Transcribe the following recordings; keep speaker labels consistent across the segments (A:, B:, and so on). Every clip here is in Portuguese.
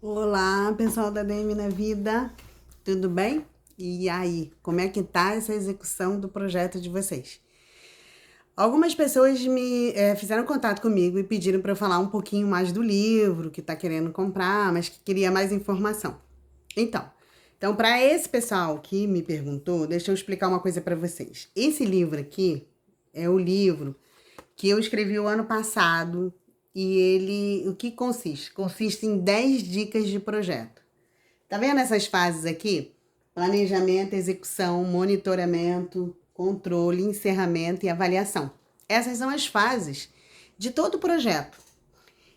A: Olá, pessoal da DM na Vida, tudo bem? E aí, como é que tá essa execução do projeto de vocês? Algumas pessoas me fizeram contato comigo e pediram para eu falar um pouquinho mais do livro, que tá querendo comprar, mas que queria mais informação. Então, para esse pessoal que me perguntou, deixa eu explicar uma coisa para vocês. Esse livro aqui é o livro que eu escrevi o ano passado e o que consiste? Consiste em 10 dicas de projeto. Tá vendo essas fases aqui? Planejamento, execução, monitoramento, controle, encerramento e avaliação. Essas são as fases de todo o projeto.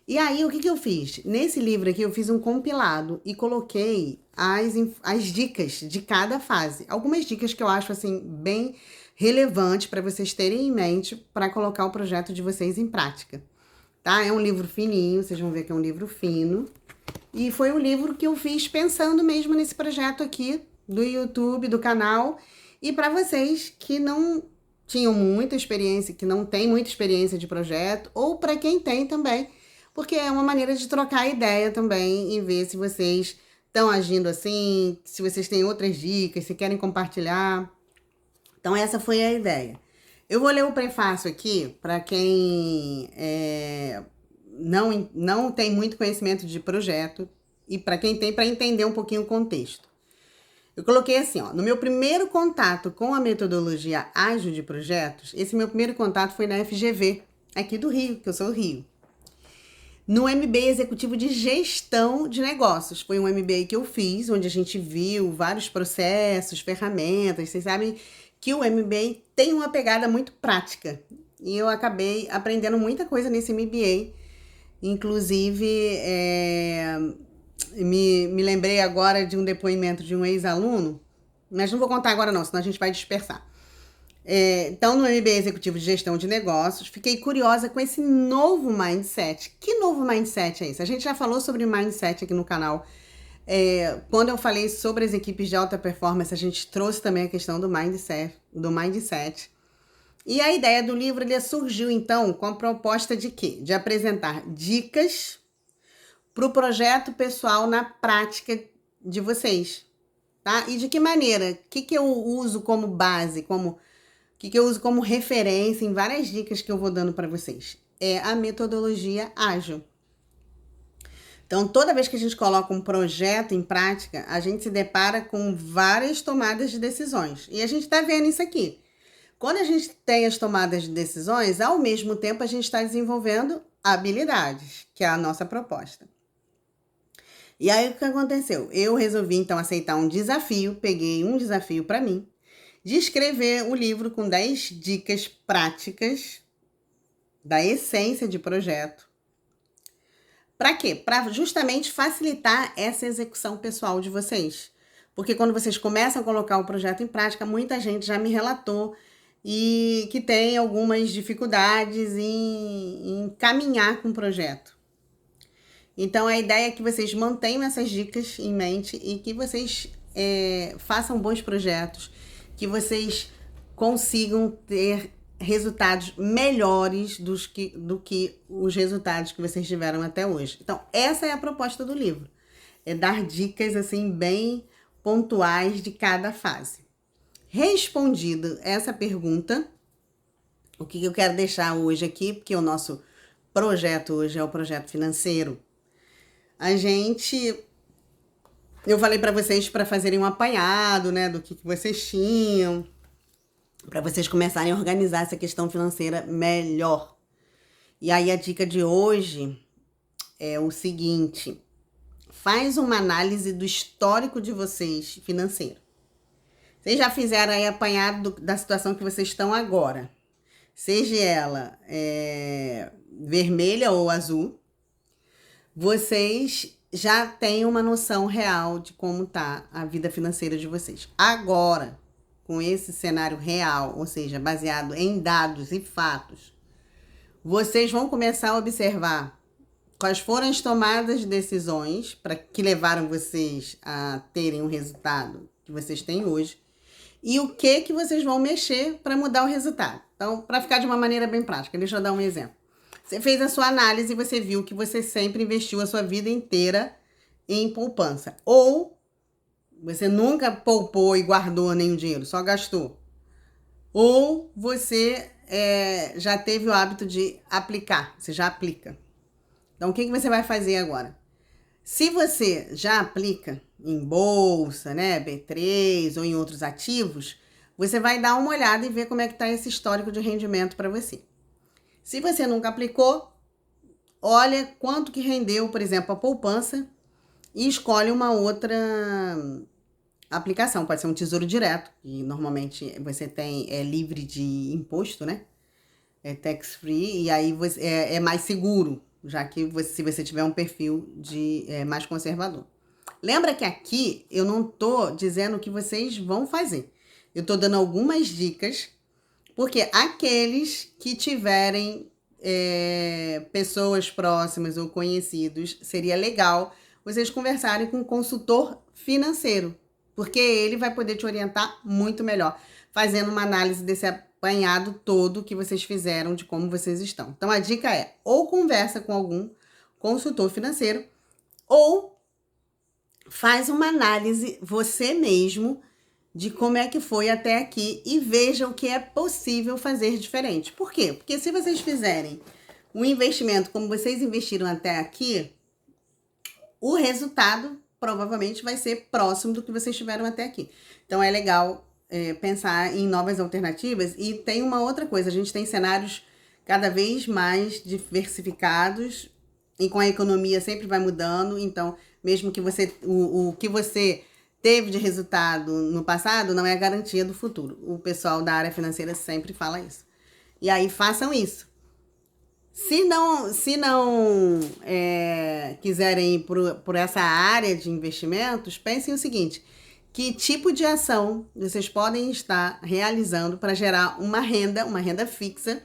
A: E aí, o que eu fiz? Nesse livro aqui, eu fiz um compilado e coloquei as dicas de cada fase. Algumas dicas que eu acho, assim, bem relevantes para vocês terem em mente para colocar o projeto de vocês em prática. Tá? É um livro fininho, vocês vão ver que é um livro fino. E foi um livro que eu fiz pensando mesmo nesse projeto aqui do YouTube, do canal. E para vocês que não tinham muita experiência, que não tem muita experiência de projeto, ou para quem tem também, porque é uma maneira de trocar ideia também e ver se vocês estão agindo assim, se vocês têm outras dicas, se querem compartilhar. Então, essa foi a ideia. Eu vou ler o prefácio aqui para quem não tem muito conhecimento de projeto e para quem tem, para entender um pouquinho o contexto. Eu coloquei assim, ó, no meu primeiro contato com a metodologia ágil de projetos, esse meu primeiro contato foi na FGV, aqui do Rio, que eu sou do Rio. No MBA Executivo de Gestão de Negócios. Foi um MBA que eu fiz, onde a gente viu vários processos, ferramentas. Vocês sabem que o MBA tem uma pegada muito prática. E eu acabei aprendendo muita coisa nesse MBA. Inclusive, me lembrei agora de um depoimento de um ex-aluno, mas não vou contar agora não, senão a gente vai dispersar. Então, no MBA Executivo de Gestão de Negócios, fiquei curiosa com esse novo mindset. Que novo mindset é esse? A gente já falou sobre mindset aqui no canal. Quando eu falei sobre as equipes de alta performance, a gente trouxe também a questão do mindset. E a ideia do livro ele surgiu, então, com a proposta de quê? De apresentar dicas para o projeto pessoal na prática de vocês, tá? E de que maneira? O que eu uso como base, o que eu uso como referência em várias dicas que eu vou dando para vocês? É a metodologia ágil. Então, toda vez que a gente coloca um projeto em prática, a gente se depara com várias tomadas de decisões. E a gente está vendo isso aqui. Quando a gente tem as tomadas de decisões, ao mesmo tempo a gente está desenvolvendo habilidades, que é a nossa proposta. E aí, o que aconteceu? Eu resolvi, então, aceitar um desafio, peguei um desafio para mim, de escrever um livro com 10 dicas práticas da essência de projeto. Para quê? Para justamente facilitar essa execução pessoal de vocês. Porque quando vocês começam a colocar o projeto em prática, muita gente já me relatou e que tem algumas dificuldades em caminhar com o projeto. Então, a ideia é que vocês mantenham essas dicas em mente e que vocês façam bons projetos, que vocês consigam ter resultados melhores do que os resultados que vocês tiveram até hoje. Então, essa é a proposta do livro. É dar dicas, assim, bem pontuais de cada fase. Respondida essa pergunta, o que eu quero deixar hoje aqui, porque o nosso projeto hoje é o projeto financeiro, eu falei para vocês para fazerem um apanhado, né, do que vocês tinham, para vocês começarem a organizar essa questão financeira melhor. E aí a dica de hoje é o seguinte: faz uma análise do histórico de vocês financeiro. Vocês já fizeram aí apanhado da situação que vocês estão agora, seja ela vermelha ou azul, vocês já têm uma noção real de como tá a vida financeira de vocês. Agora, com esse cenário real, ou seja, baseado em dados e fatos, vocês vão começar a observar quais foram as tomadas de decisões que levaram vocês a terem o resultado que vocês têm hoje e o que vocês vão mexer para mudar o resultado. Então, para ficar de uma maneira bem prática, deixa eu dar um exemplo. Você fez a sua análise e você viu que você sempre investiu a sua vida inteira em poupança. Ou você nunca poupou e guardou nenhum dinheiro, só gastou. Ou você já teve o hábito de aplicar, você já aplica. Então, o que você vai fazer agora? Se você já aplica em bolsa, né, B3 ou em outros ativos, você vai dar uma olhada e ver como é que está esse histórico de rendimento para você. Se você nunca aplicou, olha quanto que rendeu, por exemplo, a poupança e escolhe uma outra aplicação. Pode ser um tesouro direto, e normalmente você é livre de imposto, né? É tax free, e aí você, é mais seguro, já que se você tiver um perfil mais conservador. Lembra que aqui eu não tô dizendo o que vocês vão fazer. Eu tô dando algumas dicas, porque aqueles que tiverem pessoas próximas ou conhecidos, seria legal vocês conversarem com um consultor financeiro, porque ele vai poder te orientar muito melhor, fazendo uma análise desse apanhado todo que vocês fizeram de como vocês estão. Então a dica é, ou conversa com algum consultor financeiro, ou faz uma análise você mesmo de como é que foi até aqui e veja o que é possível fazer diferente. Por quê? Porque se vocês fizerem um investimento como vocês investiram até aqui, o resultado provavelmente vai ser próximo do que vocês tiveram até aqui. Então é legal pensar em novas alternativas. E tem uma outra coisa, a gente tem cenários cada vez mais diversificados e com a economia sempre vai mudando, então mesmo que o que você teve de resultado no passado não é garantia do futuro. O pessoal da área financeira sempre fala isso. E aí façam isso. Se não quiserem ir por essa área de investimentos, pensem o seguinte: que tipo de ação vocês podem estar realizando para gerar uma renda fixa,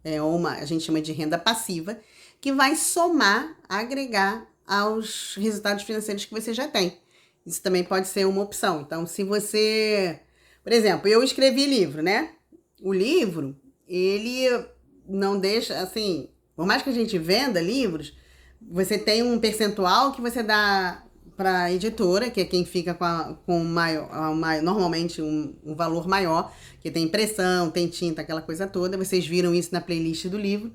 A: a gente chama de renda passiva, que vai somar, agregar aos resultados financeiros que você já tem. Isso também pode ser uma opção. Então, se você... Por exemplo, eu escrevi livro, né? O livro, ele não deixa, assim... Por mais que a gente venda livros, você tem um percentual que você dá para a editora, que é quem fica normalmente um valor maior, que tem impressão, tem tinta, aquela coisa toda. Vocês viram isso na playlist do livro.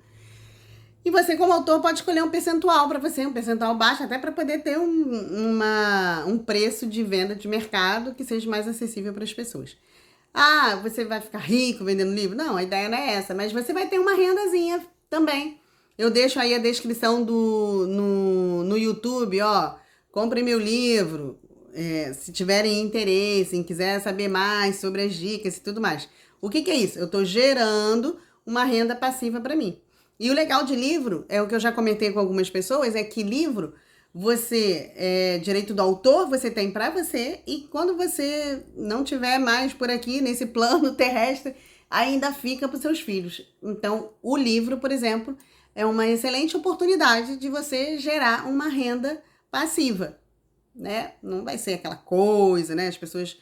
A: E você, como autor, pode escolher um percentual para você, um percentual baixo, até para poder ter um preço de venda de mercado que seja mais acessível para as pessoas. Ah, você vai ficar rico vendendo livro? Não, a ideia não é essa, mas você vai ter uma rendazinha também. Eu deixo aí a descrição no YouTube, ó, compre meu livro, se tiverem interesse, quiser saber mais sobre as dicas e tudo mais. O que é isso? Eu estou gerando uma renda passiva para mim. E o legal de livro, é o que eu já comentei com algumas pessoas, é que livro, direito do autor, você tem para você, e quando você não tiver mais por aqui, nesse plano terrestre, ainda fica para os seus filhos. Então, o livro, por exemplo, é uma excelente oportunidade de você gerar uma renda passiva, né? Não vai ser aquela coisa, né? As pessoas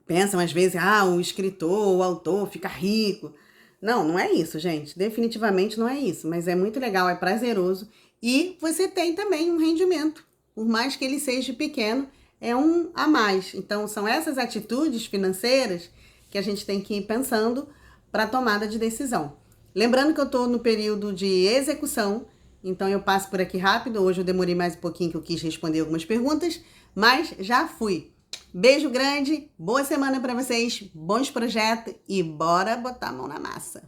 A: pensam às vezes, o escritor, o autor fica rico. Não é isso, gente. Definitivamente não é isso. Mas é muito legal, é prazeroso. E você tem também um rendimento. Por mais que ele seja pequeno, é um a mais. Então, são essas atitudes financeiras que a gente tem que ir pensando para a tomada de decisão. Lembrando que eu estou no período de execução, então eu passo por aqui rápido. Hoje eu demorei mais um pouquinho que eu quis responder algumas perguntas, mas já fui. Beijo grande, boa semana para vocês, bons projetos e bora botar a mão na massa.